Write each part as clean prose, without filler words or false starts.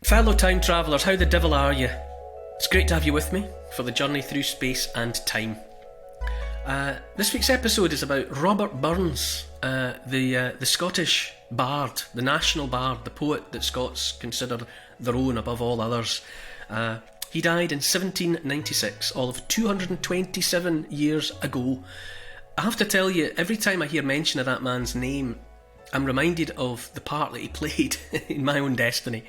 Fellow time travellers, how the devil are you? It's great to have you with me for the journey through space and time. This week's episode is about Robert Burns, the Scottish bard, the national bard, the poet that Scots consider their own above all others. He died in 1796, all of 227 years ago. I have to tell you, every time I hear mention of that man's name, I'm reminded of the part that he played in my own destiny.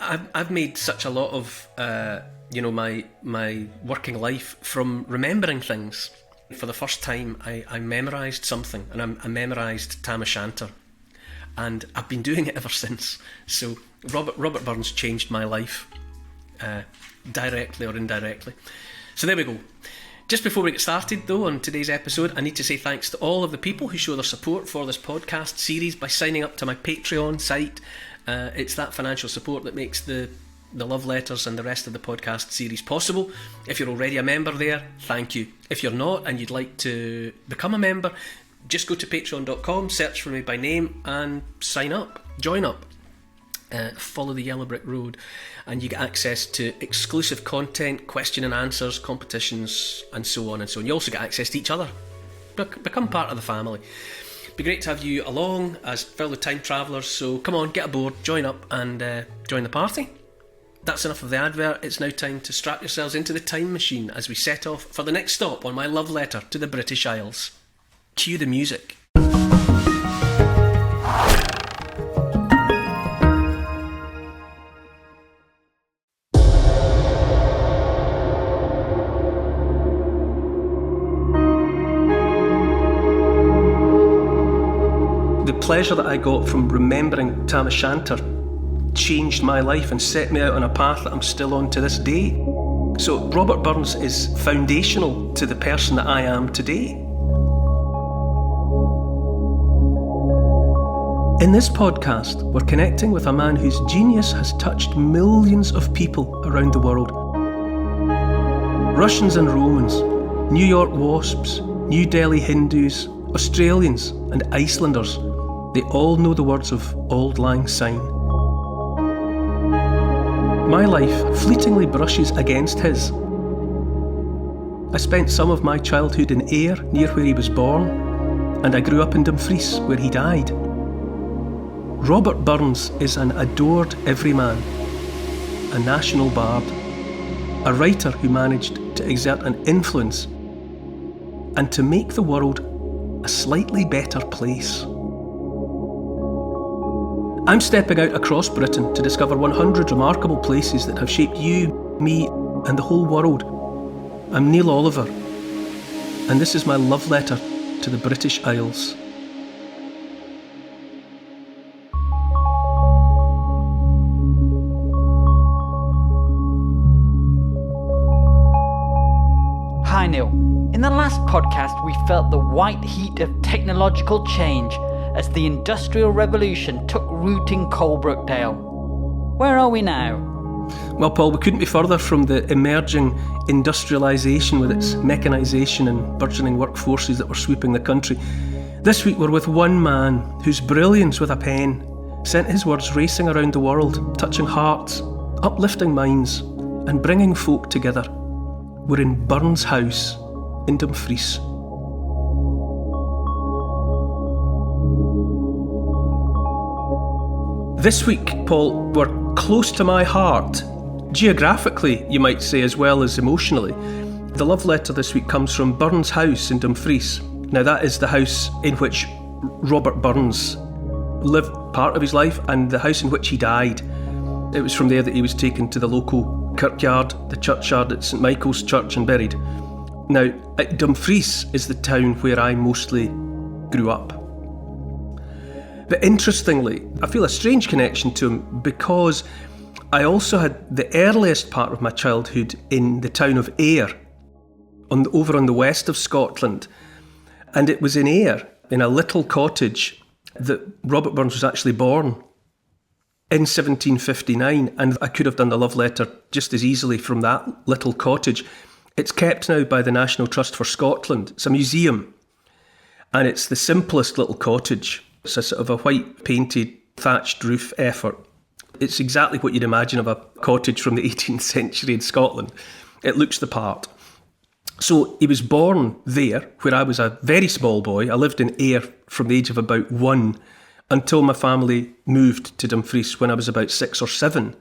I've made such a lot of, my working life from remembering things. For the first time, I memorised something, and I memorised Tam O'Shanter, and I've been doing it ever since. So Robert Burns changed my life, directly or indirectly. So there we go. Just before we get started, though, on today's episode, I need to say thanks to all of the people who show their support for this podcast series by signing up to my Patreon site. It's that financial support that makes the love letters and the rest of the podcast series possible. If you're already a member there, thank you. If you're not and you'd like to become a member, just go to patreon.com, search for me by name and sign up, join up. Follow the yellow brick road and you get access to exclusive content, question and answers, competitions and so on and so on. You also get access to each other. Become part of the family. Be great to have you along as fellow time travellers, so come on, get aboard, join up and join the party. That's enough of the advert. It's now time to strap yourselves into the time machine as we set off for the next stop on my love letter to the British Isles. Cue the music. The pleasure that I got from remembering Tam O'Shanter changed my life and set me out on a path that I'm still on to this day. So Robert Burns is foundational to the person that I am today. In this podcast, we're connecting with a man whose genius has touched millions of people around the world. Russians and Romans, New York Wasps, New Delhi Hindus, Australians and Icelanders, they all know the words of Auld Lang Syne. My life fleetingly brushes against his. I spent some of my childhood in Ayr, near where he was born, and I grew up in Dumfries, where he died. Robert Burns is an adored everyman, a national bard, a writer who managed to exert an influence and to make the world a slightly better place. I'm stepping out across Britain to discover 100 remarkable places that have shaped you, me, and the whole world. I'm Neil Oliver, and this is my love letter to the British Isles. Hi Neil. In the last podcast, we felt the white heat of technological change as the Industrial Revolution took root in Coalbrookdale. Where are we now? Well, Paul, we couldn't be further from the emerging industrialisation with its mechanisation and burgeoning workforces that were sweeping the country. This week we're with one man whose brilliance with a pen sent his words racing around the world, touching hearts, uplifting minds and bringing folk together. We're in Burns' house in Dumfries. This week, Paul, we're close to my heart. Geographically, you might say, as well as emotionally. The love letter this week comes from Burns' house in Dumfries. Now, that is the house in which Robert Burns lived part of his life and the house in which he died. It was from there that he was taken to the local kirkyard, the churchyard at St Michael's Church, and buried. Now, Dumfries is the town where I mostly grew up. But interestingly, I feel a strange connection to him because I also had the earliest part of my childhood in the town of Ayr, over on the west of Scotland. And it was in Ayr, in a little cottage, that Robert Burns was actually born in 1759. And I could have done the love letter just as easily from that little cottage. It's kept now by the National Trust for Scotland. It's a museum. And it's the simplest little cottage. It's a sort of a white painted thatched roof effort. It's exactly what you'd imagine of a cottage from the 18th century in Scotland. It looks the part. So he was born there, where I was a very small boy. I lived in Ayr from the age of about 1 until my family moved to Dumfries when I was about 6 or 7.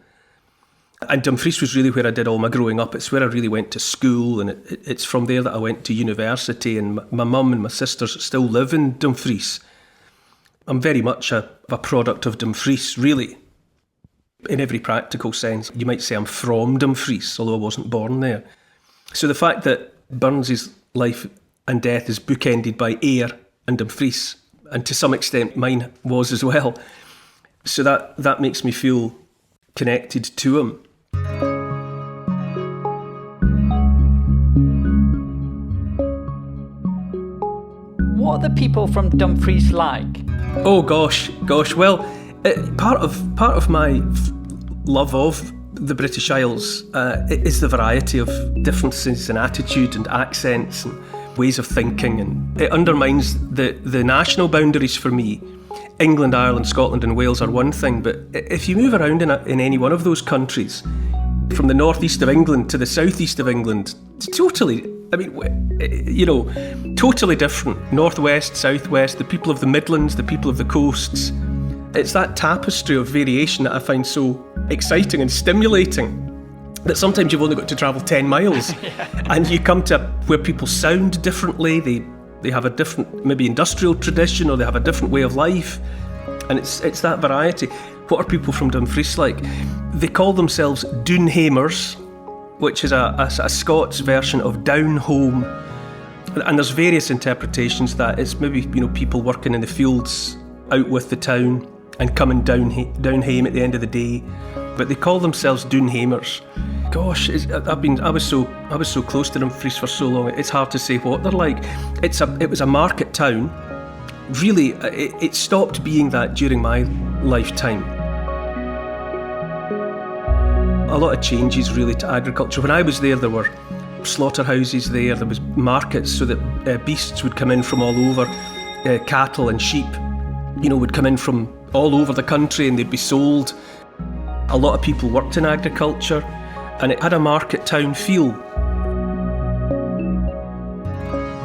And Dumfries was really where I did all my growing up. It's where I really went to school, and it's from there that I went to university. And my mum and my sisters still live in Dumfries. I'm very much a product of Dumfries, really. In every practical sense, you might say I'm from Dumfries, although I wasn't born there. So the fact that Burns's life and death is bookended by Ayr and Dumfries, and to some extent mine was as well. So that makes me feel connected to him. What are the people from Dumfries like? Oh gosh. Well, part of my love of the British Isles is the variety of differences in attitude and accents and ways of thinking, and it undermines the national boundaries for me. England, Ireland, Scotland and Wales are one thing, but if you move around in any one of those countries, from the northeast of England to the southeast of England, totally different. Northwest, southwest, the people of the Midlands, the people of the coasts. It's that tapestry of variation that I find so exciting and stimulating, that sometimes you've only got to travel 10 miles and you come to where people sound differently, they have a different maybe industrial tradition, or they have a different way of life, and it's that variety. What are people from Dumfries like? They call themselves Doonhamers, which is a Scots version of down home, and there's various interpretations that it's maybe people working in the fields out with the town and coming down home at the end of the day, but they call themselves Doonhamers. Gosh, I was so close to Dumfries for so long. It's hard to say what they're like. It was a market town. Really, it stopped being that during my lifetime. A lot of changes really to agriculture. When I was there were slaughterhouses there was markets so that beasts would come in from all over, cattle and sheep, would come in from all over the country and they'd be sold. A lot of people worked in agriculture, and it had a market town feel.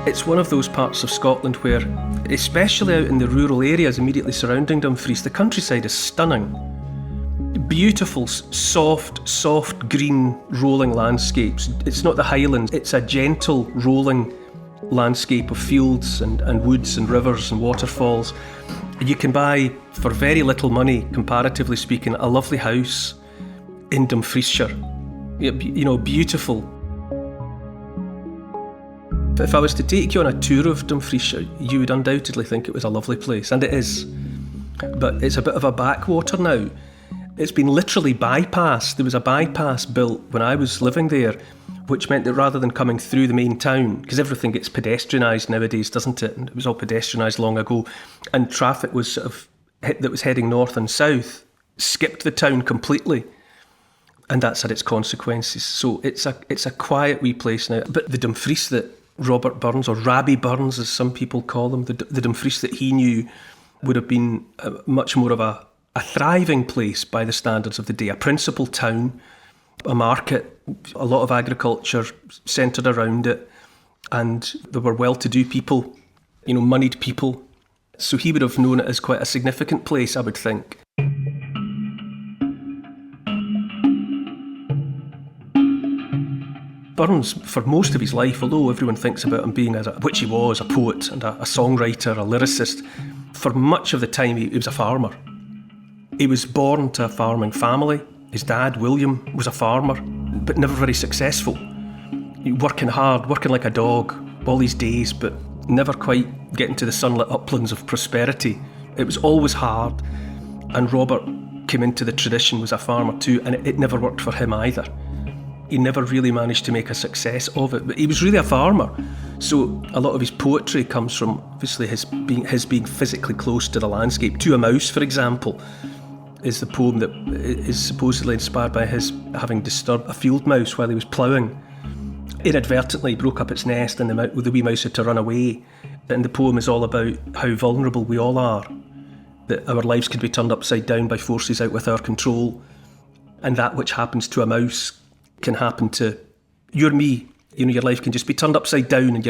It's one of those parts of Scotland where, especially out in the rural areas immediately surrounding Dumfries, the countryside is stunning. Beautiful, soft green rolling landscapes. It's not the Highlands, it's a gentle rolling landscape of fields and woods and rivers and waterfalls. You can buy, for very little money, comparatively speaking, a lovely house in Dumfriesshire. Beautiful. If I was to take you on a tour of Dumfriesshire, you would undoubtedly think it was a lovely place, and it is. But it's a bit of a backwater now. It's been literally bypassed. There was a bypass built when I was living there, which meant that rather than coming through the main town, because everything gets pedestrianised nowadays, doesn't it? And it was all pedestrianised long ago, and traffic was that was heading north and south skipped the town completely, and that's had its consequences. So it's a quiet wee place now. But the Dumfries that Robert Burns, or Rabbie Burns as some people call him, the Dumfries that he knew would have been much more of a thriving place by the standards of the day, a principal town, a market, a lot of agriculture centred around it, and there were well-to-do people, moneyed people. So he would have known it as quite a significant place, I would think. Burns, for most of his life, although everyone thinks about him being, which he was, a poet and a songwriter, a lyricist, for much of the time he was a farmer. He was born to a farming family. His dad, William, was a farmer, but never very successful. Working hard, working like a dog all these days, but never quite getting to the sunlit uplands of prosperity. It was always hard. And Robert came into the tradition, was a farmer too, and it never worked for him either. He never really managed to make a success of it, but he was really a farmer. So a lot of his poetry comes from, obviously, his being physically close to the landscape. To a Mouse, for example, is the poem that is supposedly inspired by his having disturbed a field mouse while he was ploughing. Inadvertently broke up its nest and the wee mouse had to run away. And the poem is all about how vulnerable we all are that our lives could be turned upside down by forces out with our control, and that which happens to a mouse can happen to you or me. You know, your life can just be turned upside down, and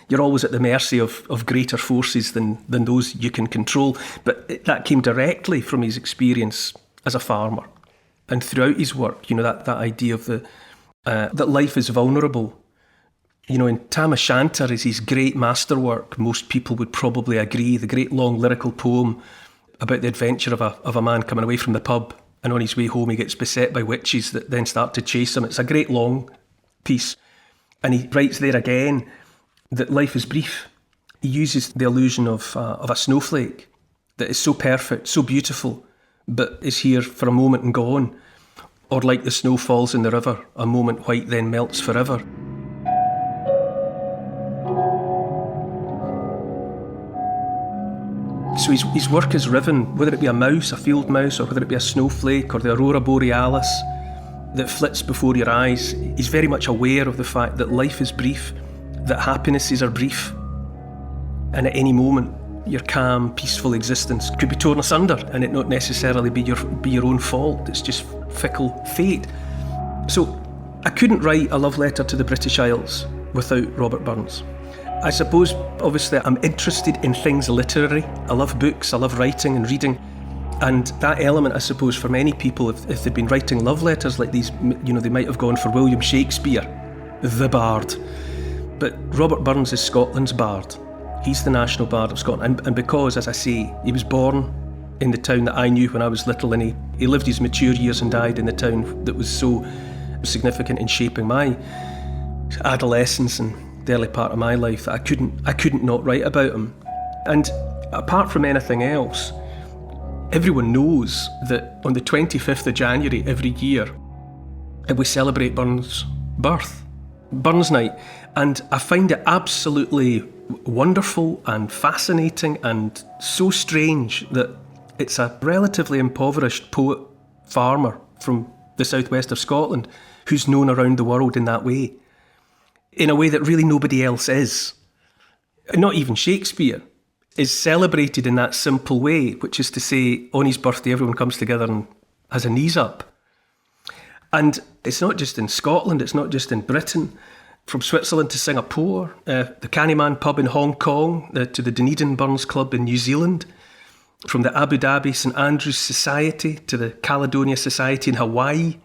you're always at the mercy of greater forces than those you can control. But that came directly from his experience as a farmer, and throughout his work, you know, that idea of that life is vulnerable. You know, in Tam O'Shanter is his great masterwork. Most people would probably agree, the great long lyrical poem about the adventure of a man coming away from the pub, and on his way home he gets beset by witches that then start to chase him. It's a great long piece. And he writes there again that life is brief. He uses the illusion of a snowflake that is so perfect, so beautiful, but is here for a moment and gone. Or like the snow falls in the river, a moment white then melts forever. So his work is riven, whether it be a mouse, a field mouse, or whether it be a snowflake or the aurora borealis that flits before your eyes. He's very much aware of the fact that life is brief, that happinesses are brief, and at any moment your calm, peaceful existence could be torn asunder, and it not necessarily be your own fault. It's just fickle fate. So I couldn't write a love letter to the British Isles without Robert Burns. I suppose, obviously, I'm interested in things literary. I love books, I love writing and reading. And that element, I suppose, for many people, if they'd been writing love letters like these, you know, they might have gone for William Shakespeare, the bard. But Robert Burns is Scotland's bard. He's the national bard of Scotland. And because, as I say, he was born in the town that I knew when I was little, and he lived his mature years and died in the town that was so significant in shaping my adolescence and the early part of my life, that I couldn't not write about him. And apart from anything else, everyone knows that on the 25th of January every year we celebrate Burns' birth, Burns Night. And I find it absolutely wonderful and fascinating and so strange that it's a relatively impoverished poet farmer from the southwest of Scotland who's known around the world in that way, in a way that really nobody else is. Not even Shakespeare is celebrated in that simple way, which is to say, on his birthday, everyone comes together and has a knees up. And it's not just in Scotland, it's not just in Britain. From Switzerland to Singapore, the Candyman pub in Hong Kong, to the Dunedin Burns Club in New Zealand, from the Abu Dhabi St Andrews Society to the Caledonia Society in Hawaii,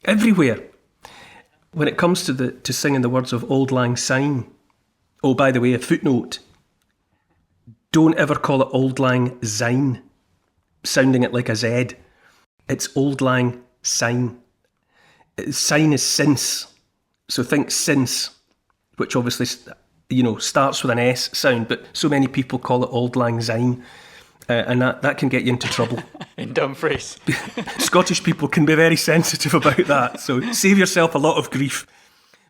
everywhere. When it comes to singing the words of Auld Lang Syne, oh, by the way, a footnote, don't ever call it Auld Lang Syne, sounding it like a Z. It's Auld Lang Syne. Syne is since, so think since, which obviously, you know, starts with an S sound, but so many people call it Auld Lang Syne, and that can get you into trouble. In Dumfries. Scottish people can be very sensitive about that, so save yourself a lot of grief.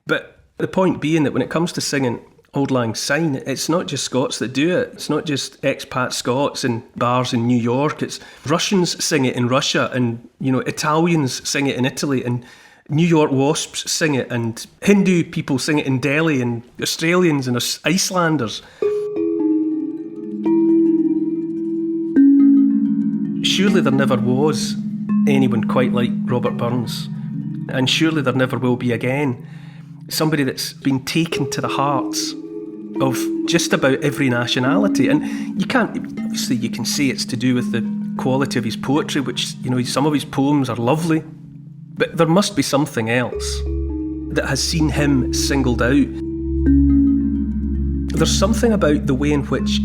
But the point being that when it comes to singing Auld Lang Syne, it's not just Scots that do it. It's not just expat Scots in bars in New York. It's Russians sing it in Russia, and, you know, Italians sing it in Italy, and New York wasps sing it, and Hindu people sing it in Delhi, and Australians and Icelanders. Surely there never was anyone quite like Robert Burns, and surely there never will be again. Somebody that's been taken to the hearts of just about every nationality. And you can't, obviously you can say it's to do with the quality of his poetry, which, you know, some of his poems are lovely, but there must be something else that has seen him singled out. There's something about the way in which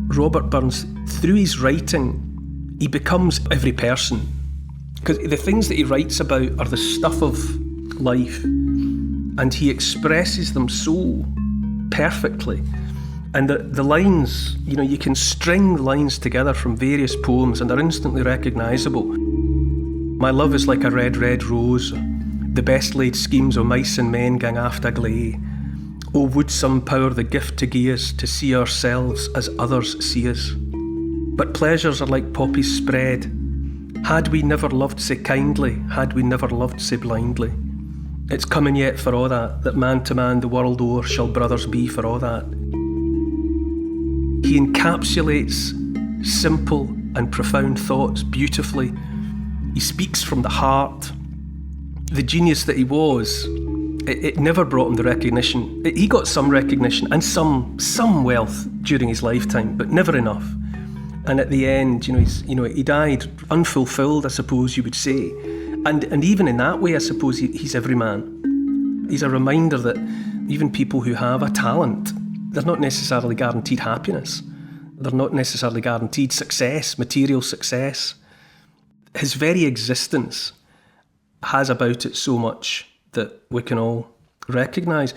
Robert Burns, through his writing, he becomes every person. Because the things that he writes about are the stuff of life, and he expresses them so perfectly. And the lines, you know, you can string lines together from various poems and they're instantly recognisable. My love is like a red, red rose. The best laid schemes o' mice and men gang after gley. Oh, would some power the gift to gie us to see ourselves as others see us. But pleasures are like poppies spread. Had we never loved sae kindly, had we never loved sae blindly. It's coming yet for all that man to man the world o'er shall brothers be for all that. He encapsulates simple and profound thoughts beautifully. He speaks from the heart. The genius that he was, it never brought him the recognition. He got some recognition and some wealth during his lifetime, but never enough. And at the end, he died unfulfilled, I suppose you would say. And even in that way, I suppose he's every man. He's a reminder that even people who have a talent, they're not necessarily guaranteed happiness. They're not necessarily guaranteed success, material success. His very existence has about it so much that we can all recognise.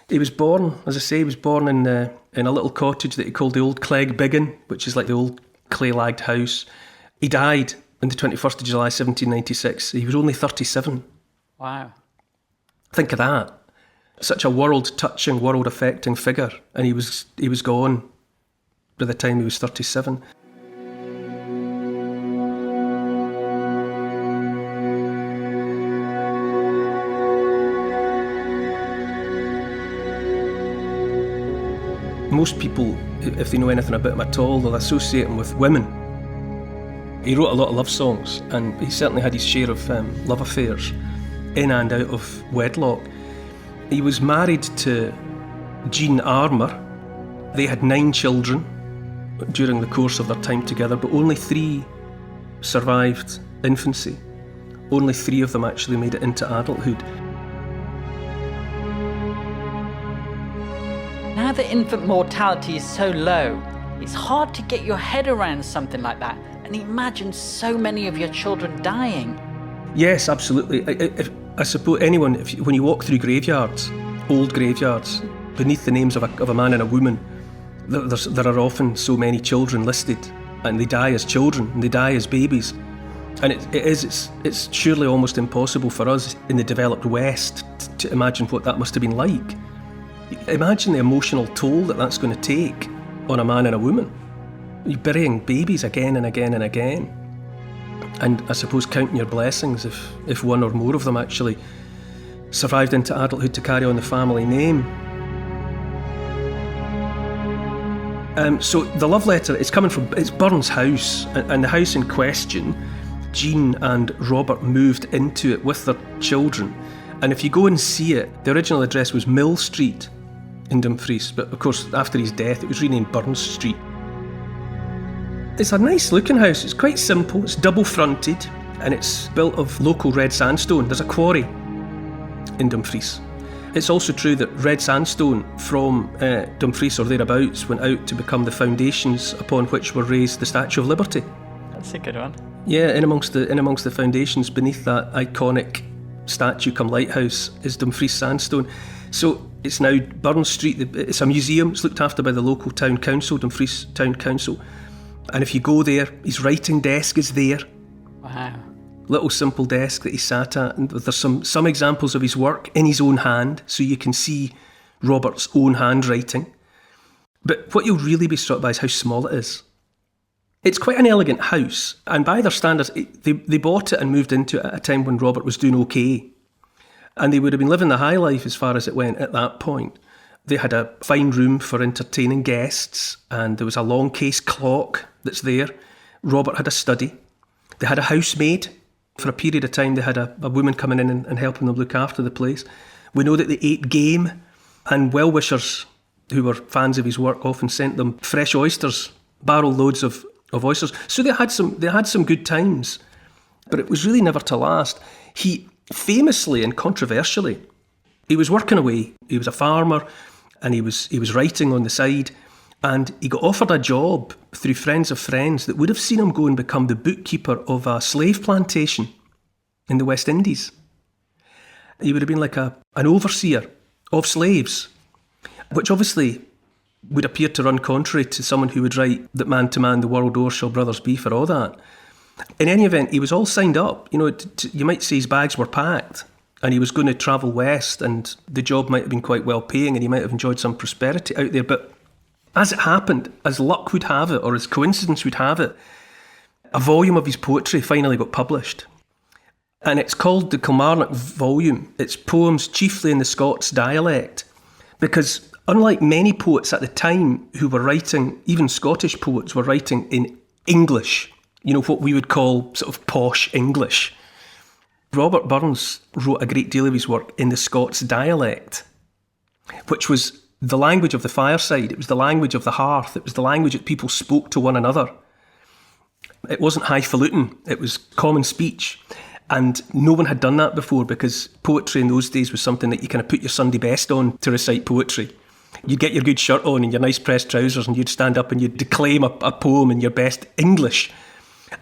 He was born, as I say, he was born in a little cottage that he called the Old Clegg Biggin, which is like the old clay-lagged house. He died on the 21st of July 1796. He was only 37. Wow. Think of that. Such a world-touching, world-affecting figure. And he was gone by the time he was 37. Most people, if they know anything about him at all, they'll associate him with women. He wrote a lot of love songs, and he certainly had his share of love affairs in and out of wedlock. He was married to Jean Armour. They had 9 children during the course of their time together, but only 3 survived infancy. Only 3 of them actually made it into adulthood. Now that infant mortality is so low, it's hard to get your head around something like that and imagine so many of your children dying. Yes, absolutely. I suppose anyone, when you walk through graveyards, old graveyards, beneath the names of a man and a woman, there are often so many children listed, and they die as children, and they die as babies. And it's surely almost impossible for us in the developed West to imagine what that must have been like. Imagine the emotional toll that's going to take on a man and a woman. You're burying babies again and again and again. And I suppose counting your blessings if one or more of them actually survived into adulthood to carry on the family name. So the love letter, it's Burns' house, and the house in question, Jean and Robert moved into it with their children. And if you go and see it, the original address was Mill Street in Dumfries, but of course after his death it was renamed Burns Street. It's a nice looking house. It's quite simple, it's double fronted, and it's built of local red sandstone. There's a quarry in Dumfries. It's also true that red sandstone from Dumfries or thereabouts went out to become the foundations upon which were raised the Statue of Liberty. That's a good one. Yeah, in amongst the foundations beneath that iconic statue come lighthouse is Dumfries sandstone. So it's now Burns Street. It's a museum. It's looked after by the local town council, Dumfries Town Council. And if you go there, his writing desk is there. Wow. Little simple desk that he sat at, and there's some examples of his work in his own hand, so you can see Robert's own handwriting. But what you'll really be struck by is how small it is. It's quite an elegant house, and by their standards, they bought it and moved into it at a time when Robert was doing okay. And they would have been living the high life as far as it went at that point. They had a fine room for entertaining guests, and there was a long case clock that's there. Robert had a study. They had a housemaid. For a period of time, they had a woman coming in and helping them look after the place. We know that they ate game, and well-wishers who were fans of his work often sent them fresh oysters, barrel loads of oysters. So they had some good times, but it was really never to last. He famously and controversially, he was working away. He was a farmer, and he was writing on the side, and he got offered a job through friends of friends that would have seen him go and become the bookkeeper of a slave plantation in the West Indies. He would have been like an overseer of slaves, which obviously would appear to run contrary to someone who would write that man to man the world o'er shall brothers be, for all that. In any event, he was all signed up. You might say his bags were packed, and he was going to travel west, and the job might have been quite well paying, and he might have enjoyed some prosperity out there. But as it happened, as luck would have it, or as coincidence would have it, a volume of his poetry finally got published. And it's called the Kilmarnock Volume. It's poems chiefly in the Scots dialect, because unlike many poets at the time who were writing, even Scottish poets were writing in English, you know, what we would call sort of posh English. Robert Burns wrote a great deal of his work in the Scots dialect, which was the language of the fireside. It was the language of the hearth. It was the language that people spoke to one another. It wasn't highfalutin. It was common speech. And no one had done that before, because poetry in those days was something that you kind of put your Sunday best on to recite poetry. You'd get your good shirt on and your nice pressed trousers, and you'd stand up and you'd declaim a poem in your best English.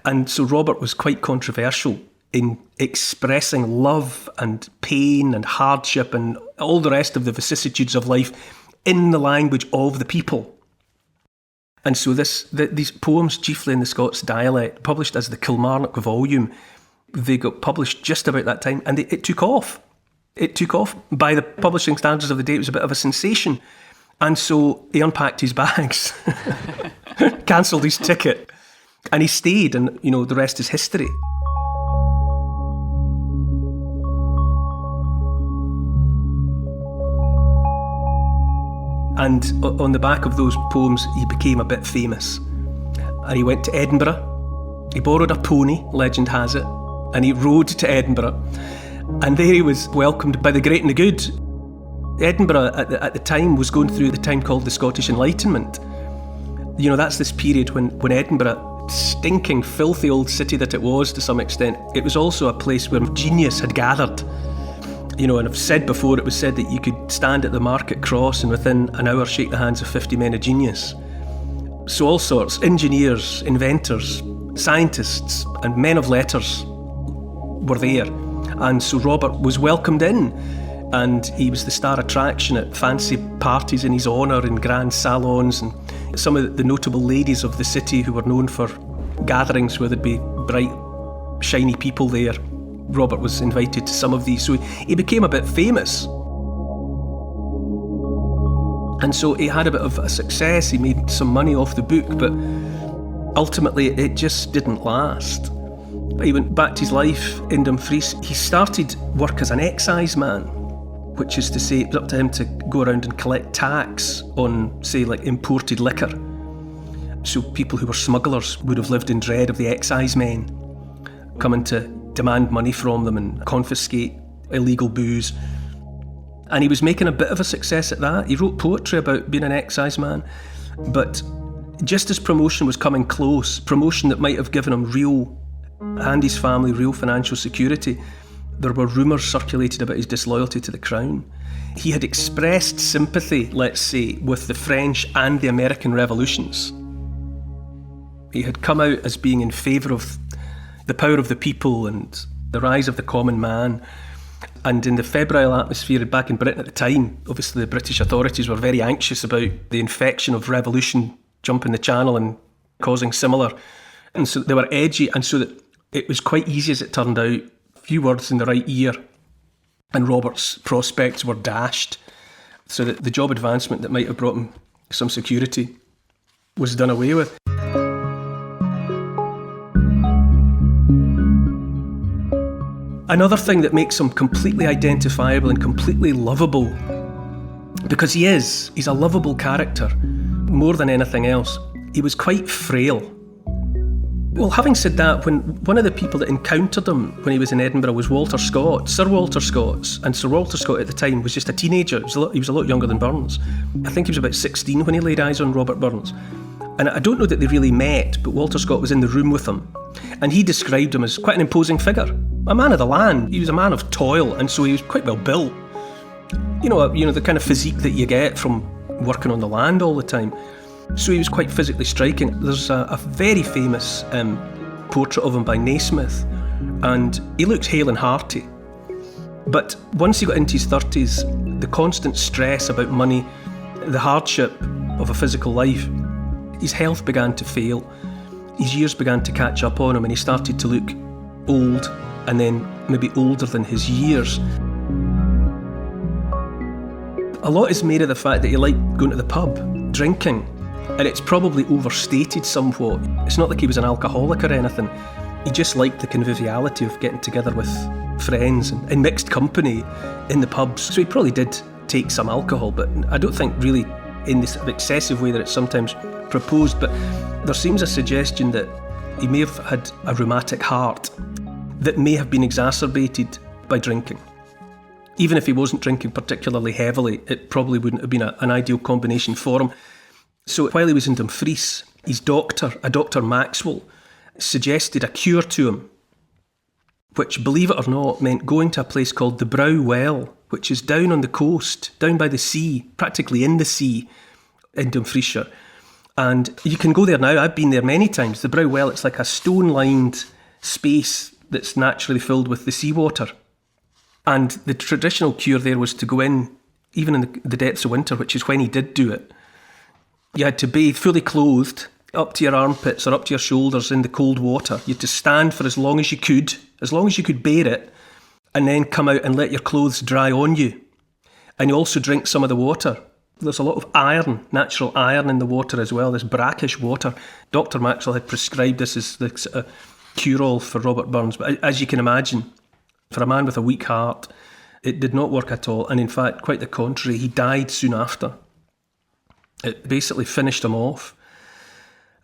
And so Robert was quite controversial in expressing love and pain and hardship and all the rest of the vicissitudes of life in the language of the people. And so these poems, chiefly in the Scots dialect, published as the Kilmarnock volume, they got published just about that time, and it took off. It took off. By the publishing standards of the day, it was a bit of a sensation. And so he unpacked his bags, cancelled his ticket, and he stayed, and, you know, the rest is history. And on the back of those poems, he became a bit famous. And he went to Edinburgh. He borrowed a pony, legend has it, and he rode to Edinburgh. And there he was welcomed by the great and the good. Edinburgh at the time was going through the time called the Scottish Enlightenment. You know, that's this period when Edinburgh, stinking, filthy old city that it was to some extent, it was also a place where genius had gathered. You know, and I've said before, it was said that you could stand at the Market Cross and within an hour shake the hands of 50 men of genius. So all sorts, engineers, inventors, scientists and men of letters were there. And so Robert was welcomed in, and he was the star attraction at fancy parties in his honour in grand salons, and some of the notable ladies of the city who were known for gatherings where there'd be bright, shiny people there. Robert was invited to some of these, so he became a bit famous. And so he had a bit of a success, he made some money off the book, but ultimately it just didn't last. He went back to his life in Dumfries. He started work as an exciseman, which is to say it was up to him to go around and collect tax on, say, like imported liquor. So people who were smugglers would have lived in dread of the excisemen coming to demand money from them and confiscate illegal booze. And he was making a bit of a success at that. He wrote poetry about being an exciseman, but just as promotion was coming close, promotion that might have given him and his family real financial security, there were rumours circulated about his disloyalty to the Crown. He had expressed sympathy, let's say, with the French and the American revolutions. He had come out as being in favour of the power of the people and the rise of the common man. And in the febrile atmosphere back in Britain at the time, obviously the British authorities were very anxious about the infection of revolution jumping the channel and causing similar. And so they were edgy, and so that it was quite easy, as it turned out, few words in the right ear, and Robert's prospects were dashed, so that the job advancement that might have brought him some security was done away with. Another thing that makes him completely identifiable and completely lovable, because he's a lovable character more than anything else, he was quite frail. Well, having said that, when one of the people that encountered him when he was in Edinburgh was Walter Scott, Sir Walter Scott, and Sir Walter Scott at the time was just a teenager. He was a lot younger than Burns. I think he was about 16 when he laid eyes on Robert Burns. And I don't know that they really met, but Walter Scott was in the room with him, and he described him as quite an imposing figure, a man of the land. He was a man of toil, and so he was quite well built. You know, the kind of physique that you get from working on the land all the time. So he was quite physically striking. There's a very famous portrait of him by Naismith, and he looks hale and hearty. But once he got into his 30s, the constant stress about money, the hardship of a physical life, his health began to fail. His years began to catch up on him, and he started to look old, and then maybe older than his years. A lot is made of the fact that he liked going to the pub, drinking, and it's probably overstated somewhat. It's not like he was an alcoholic or anything. He just liked the conviviality of getting together with friends and in mixed company in the pubs. So he probably did take some alcohol, but I don't think really in this excessive way that it's sometimes proposed. But there seems a suggestion that He may have had a rheumatic heart that may have been exacerbated by drinking. Even if he wasn't drinking particularly heavily, it probably wouldn't have been an ideal combination for him. So while he was in Dumfries, his doctor, a Dr. Maxwell, suggested a cure to him, which, believe it or not, meant going to a place called the Brow Well, which is down on the coast, down by the sea, practically in the sea, in Dumfriesshire. And you can go there now. I've been there many times. The Brow Well, it's like a stone-lined space that's naturally filled with the seawater. And the traditional cure there was to go in, even in the depths of winter, which is when he did do it. You had to bathe fully clothed, up to your armpits or up to your shoulders in the cold water. You had to stand for as long as you could bear it, and then come out and let your clothes dry on you. And you also drink some of the water. There's a lot of iron, natural iron in the water as well, this brackish water. Dr. Maxwell had prescribed this as the sort of cure-all for Robert Burns. But as you can imagine, for a man with a weak heart, it did not work at all. And in fact, quite the contrary, he died soon after. It basically finished him off.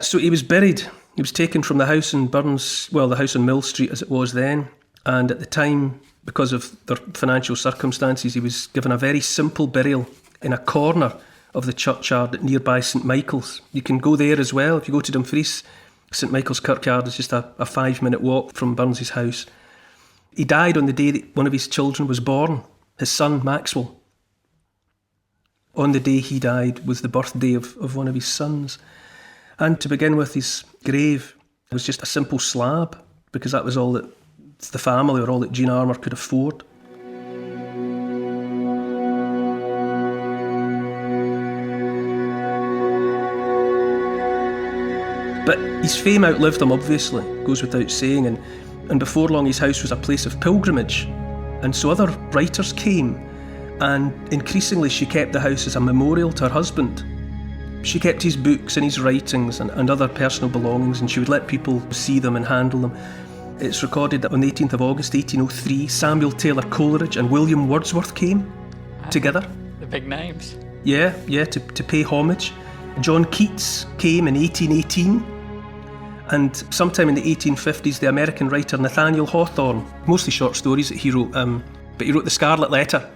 So he was buried. He was taken from the house in Burns, well, the house on Mill Street as it was then. And at the time, because of their financial circumstances, he was given a very simple burial in a corner of the churchyard at nearby St Michael's. You can go there as well. If you go to Dumfries, St Michael's Kirkyard is just a 5-minute walk from Burns's house. He died on the day that one of his children was born, his son Maxwell. On the day he died was the birthday of one of his sons. And to begin with, his grave was just a simple slab, because that was all that the family or all that Jean Armour could afford. But his fame outlived him, obviously, goes without saying, and before long his house was a place of pilgrimage, and so other writers came, and increasingly she kept the house as a memorial to her husband. She kept his books and his writings and other personal belongings, and she would let people see them and handle them. It's recorded that on the 18th of August 1803, Samuel Taylor Coleridge and William Wordsworth came together. The big names. Yeah, to pay homage. John Keats came in 1818. And sometime in the 1850s, the American writer Nathaniel Hawthorne, mostly short stories that he wrote, but he wrote The Scarlet Letter,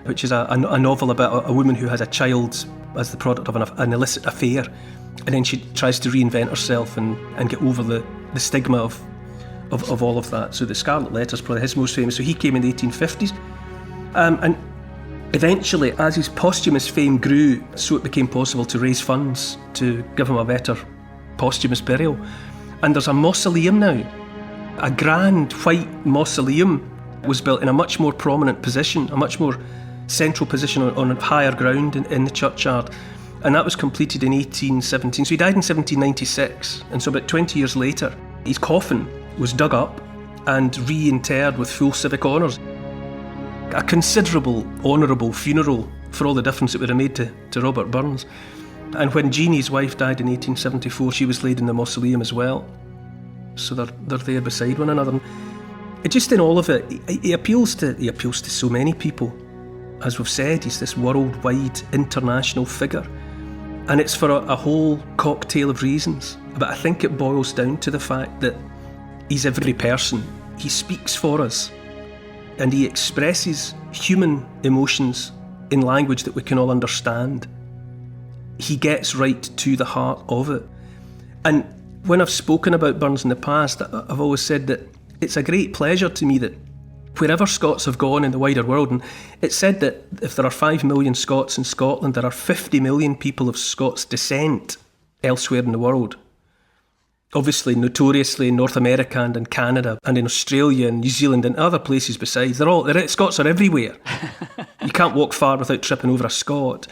which is a novel about a woman who has a child as the product of an illicit affair, and then she tries to reinvent herself and get over the stigma of all of that. So The Scarlet Letter is probably his most famous. So he came in the 1850s. And eventually, as his posthumous fame grew, so it became possible to raise funds to give him a better posthumous burial. And there's a mausoleum now. A grand white mausoleum was built in a much more prominent position, a much more central position on higher ground in the churchyard. And that was completed in 1817. So he died in 1796. And so about 20 years later, his coffin was dug up and reinterred with full civic honours. A considerable, honourable funeral for all the difference it would have made to Robert Burns. And when Jean, his wife, died in 1874, she was laid in the mausoleum as well. So they're there beside one another. It just in all of it, he appeals to so many people. As we've said, he's this worldwide, international figure. And it's for a whole cocktail of reasons. But I think it boils down to the fact that he's every person. He speaks for us. And he expresses human emotions in language that we can all understand. He gets right to the heart of it. And when I've spoken about Burns in the past, I've always said that it's a great pleasure to me that wherever Scots have gone in the wider world, and it's said that if there are 5 million Scots in Scotland, there are 50 million people of Scots descent elsewhere in the world. Obviously, notoriously in North America and in Canada and in Australia and New Zealand and other places besides. Scots are everywhere. You can't walk far without tripping over a Scot.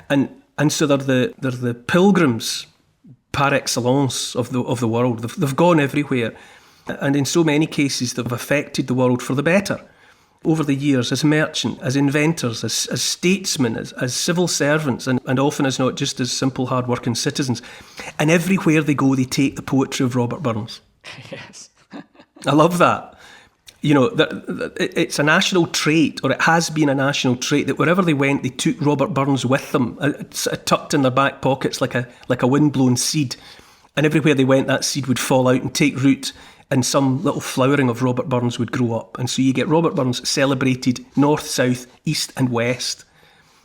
And so they're the pilgrims par excellence of the world. They've gone everywhere. And in so many cases, they've affected the world for the better. Over the years, as merchants, as inventors, as statesmen, as civil servants, and often as not just as simple hard-working citizens. And everywhere they go, they take the poetry of Robert Burns. Yes. I love that. You know, it's a national trait, or it has been a national trait, that wherever they went, they took Robert Burns with them, tucked in their back pockets like a windblown seed. And everywhere they went, that seed would fall out and take root, and some little flowering of Robert Burns would grow up. And so you get Robert Burns celebrated north, south, east and west.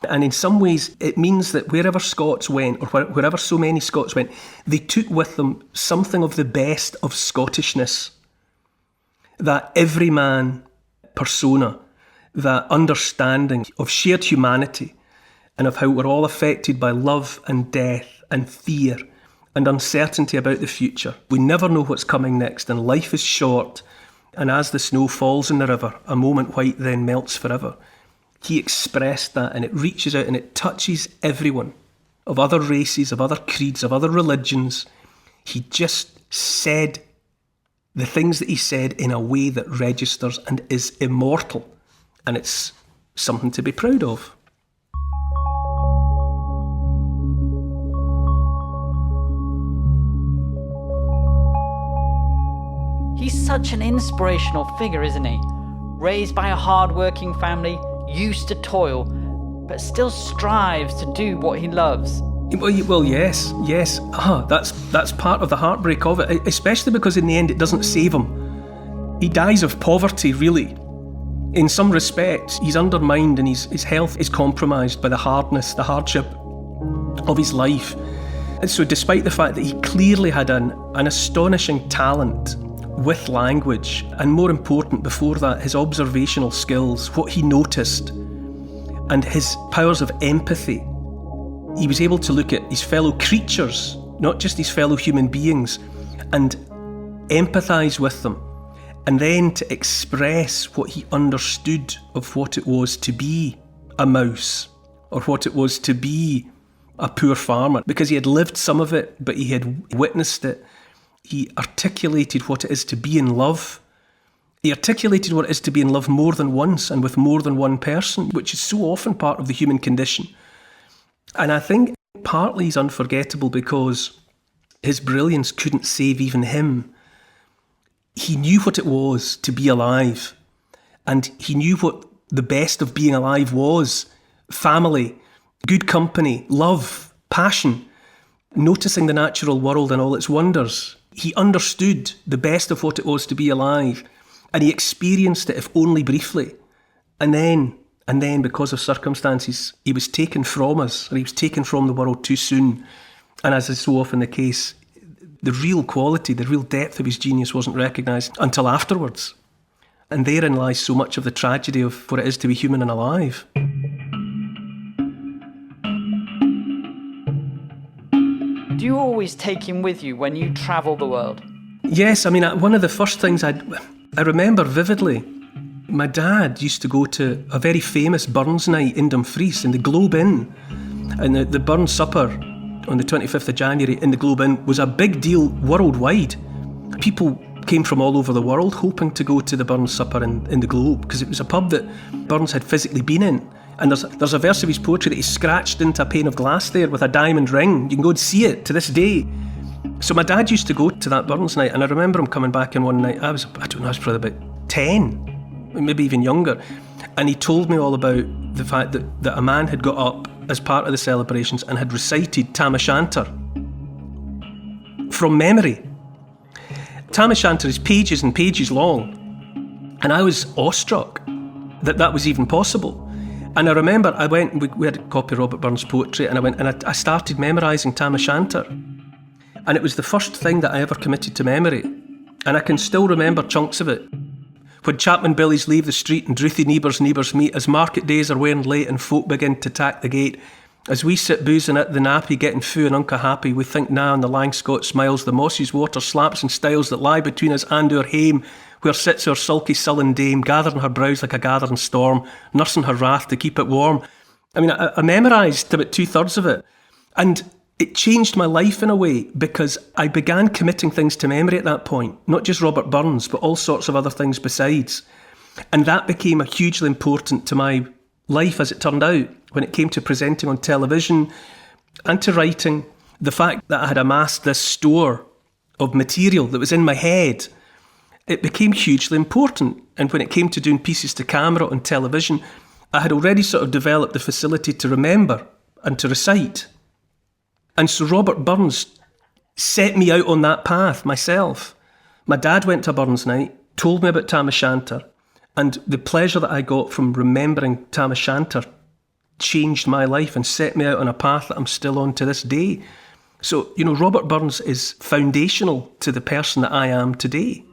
And in some ways, it means that wherever Scots went, or wherever so many Scots went, they took with them something of the best of Scottishness. That everyman persona, that understanding of shared humanity and of how we're all affected by love and death and fear and uncertainty about the future. We never know what's coming next, and life is short, and as the snow falls in the river, a moment white then melts forever. He expressed that, and it reaches out and it touches everyone, of other races, of other creeds, of other religions. He just said the things that he said in a way that registers and is immortal, and it's something to be proud of. He's such an inspirational figure, isn't he? Raised by a hard-working family, used to toil, but still strives to do what he loves. Well, yes. That's part of the heartbreak of it, especially because in the end it doesn't save him. He dies of poverty, really. In some respects, he's undermined and his health is compromised by the hardship of his life. And so despite the fact that he clearly had an astonishing talent with language, and more important before that, his observational skills, what he noticed, and his powers of empathy, he was able to look at his fellow creatures, not just his fellow human beings, and empathise with them, and then to express what he understood of what it was to be a mouse, or what it was to be a poor farmer, because he had lived some of it, but he had witnessed it. He articulated what it is to be in love. He articulated what it is to be in love more than once and with more than one person, which is so often part of the human condition. And I think partly he's unforgettable because his brilliance couldn't save even him. He knew what it was to be alive, and he knew what the best of being alive was: family, good company, love, passion, noticing the natural world and all its wonders. He understood the best of what it was to be alive, and he experienced it, if only briefly. And then, because of circumstances, he was taken from us, or he was taken from the world too soon. And as is so often the case, the real quality, the real depth of his genius wasn't recognised until afterwards. And therein lies so much of the tragedy of what it is to be human and alive. Do you always take him with you when you travel the world? Yes, I mean, one of the first things I remember vividly, my dad used to go to a very famous Burns night in Dumfries in the Globe Inn. And the Burns supper on the 25th of January in the Globe Inn was a big deal worldwide. People came from all over the world hoping to go to the Burns supper in the Globe, because it was a pub that Burns had physically been in. And there's a verse of his poetry that he scratched into a pane of glass there with a diamond ring. You can go and see it to this day. So my dad used to go to that Burns night, and I remember him coming back in one night. I was probably about 10, maybe even younger. And he told me all about the fact that a man had got up as part of the celebrations and had recited Tam O'Shanter from memory. Tam O'Shanter is pages and pages long, and I was awestruck that was even possible. And I remember I went, we had a copy of Robert Burns' poetry, and I went and I started memorising Tam O'Shanter. And it was the first thing that I ever committed to memory. And I can still remember chunks of it. When Chapman Billies leave the street and drouthy neighbours meet, as market days are wearing late and folk begin to tack the gate, as we sit boozing at the nappy, getting fou and unca happy, we think now on the lang Scot smiles, the mossy's water slaps and stiles that lie between us and our hame, where sits our sulky sullen dame, gathering her brows like a gathering storm, nursing her wrath to keep it warm. I mean, I memorised about 2/3 of it, and it changed my life in a way, because I began committing things to memory at that point, not just Robert Burns, but all sorts of other things besides. And that became hugely important to my life, as it turned out, when it came to presenting on television and to writing. The fact that I had amassed this store of material that was in my head, it became hugely important. And when it came to doing pieces to camera on television, I had already sort of developed the facility to remember and to recite. And so Robert Burns set me out on that path myself. My dad went to a Burns night, told me about Tam O'Shanter, and the pleasure that I got from remembering Tam O'Shanter changed my life and set me out on a path that I'm still on to this day. So, Robert Burns is foundational to the person that I am today.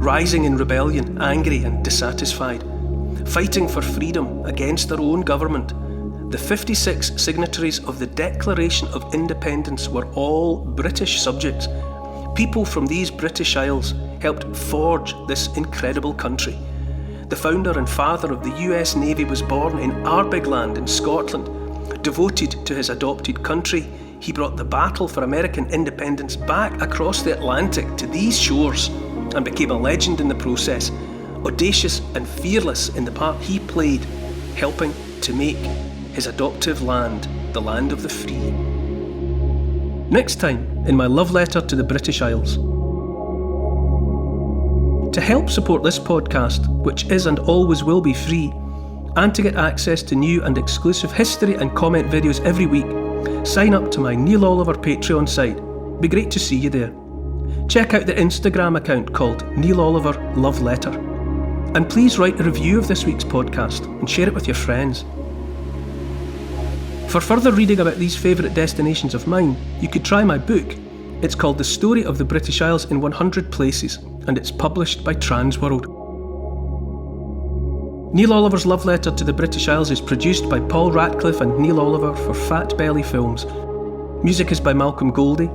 Rising in rebellion, angry and dissatisfied, fighting for freedom against their own government, the 56 signatories of the Declaration of Independence were all British subjects. People from these British Isles helped forge this incredible country. The founder and father of the US Navy was born in Arbigland in Scotland. Devoted to his adopted country, he brought the battle for American independence back across the Atlantic to these shores and became a legend in the process, audacious and fearless in the part he played, helping to make his adoptive land the land of the free. Next time, in my love letter to the British Isles. To help support this podcast, which is and always will be free, and to get access to new and exclusive history and comment videos every week, sign up to my Neil Oliver Patreon site. Be great to see you there. Check out the Instagram account called Neil Oliver Love Letter. And please write a review of this week's podcast and share it with your friends. For further reading about these favourite destinations of mine, you could try my book. It's called The Story of the British Isles in 100 Places, and it's published by Transworld. Neil Oliver's Love Letter to the British Isles is produced by Paul Ratcliffe and Neil Oliver for Fat Belly Films. Music is by Malcolm Goldie.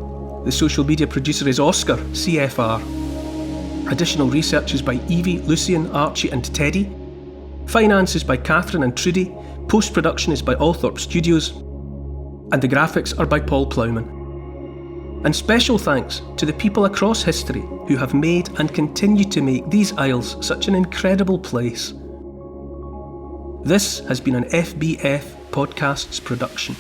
The social media producer is Oscar, CFR. Additional research is by Evie, Lucian, Archie and Teddy. Finance is by Catherine and Trudy. Post-production is by Althorpe Studios. And the graphics are by Paul Plowman. And special thanks to the people across history who have made and continue to make these isles such an incredible place. This has been an FBF Podcasts production.